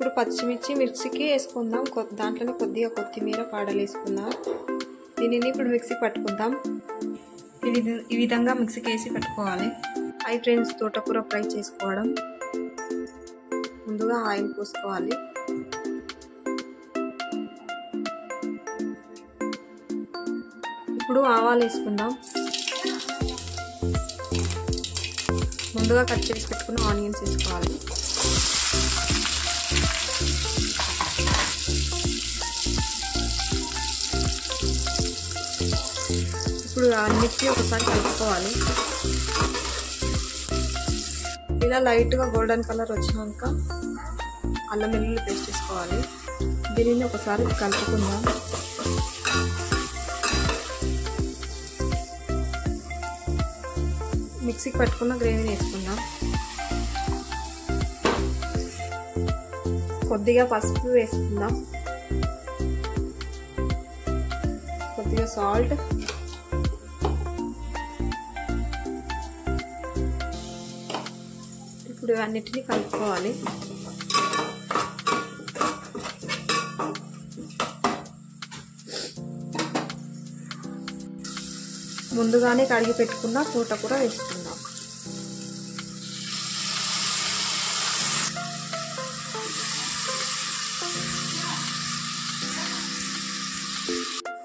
ఇప్పుడు పచ్చిమిర్చి మిక్సీకి వేసుకుందాం. దాంట్లోనే కొద్దిగా కొత్తిమీర కాడలు వేసుకుందాం. దీనిని ఇప్పుడు మిక్సీ పట్టుకుందాం. ఈ విధంగా మిక్సీకి వేసి పెట్టుకోవాలి. హై ఫ్రెండ్స్, తోటకూర ఫ్రై చేసుకోవడం. ముందుగా ఆయిల్ పోసుకోవాలి. ఇప్పుడు ఆవాలు వేసుకుందాం. ముందుగా కట్ చేసి పెట్టుకున్న ఆనియన్స్ వేసుకోవాలి. ఇప్పుడు అన్నిటికీ ఒకసారి కలుపుకోవాలి. ఇలా లైట్గా గోల్డెన్ కలర్ వచ్చినాక అల్లం వెల్లుల్లి పేస్ట్ వేసుకోవాలి. దీనిని ఒకసారి కలుపుకుందాం. మిక్సీకి పట్టుకున్న గ్రేవీని వేసుకుందాం. కొద్దిగా పసుపు వేసుకుందాం. కొద్దిగా సాల్ట్, ఇప్పుడు అన్నిటినీ కలుపుకోవాలి. ముందుగానే కడిగి పెట్టుకున్న తోటకూర వేసుకుందాం.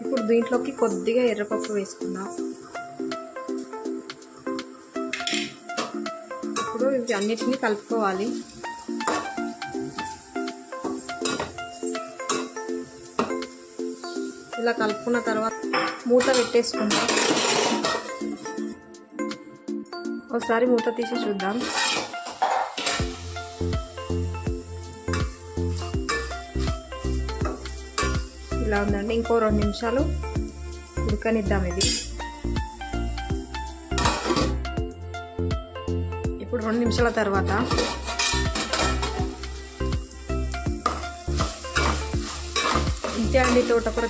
ఇప్పుడు దీంట్లోకి కొద్దిగా ఎర్రపప్పు వేసుకుందాం. ఇప్పుడు ఇవి అన్నిటినీ కలుపుకోవాలి. ఇలా కలుపుకున్న తర్వాత మూత పెట్టేసుకుందాం. ఒకసారి మూత తీసి చూద్దాం. ఇలా ఉందండి. ఇంకో 2 నిమిషాలు ఉడకనిద్దాం ఇది. ఇప్పుడు 2 నిమిషాల తర్వాత ఇంతే అండి తోటకూర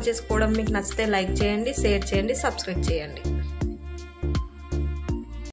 చేసుకోవడం. మీకు నచ్చితే లైక్ చేయండి, షేర్ చేయండి, సబ్స్క్రైబ్ చేయండి.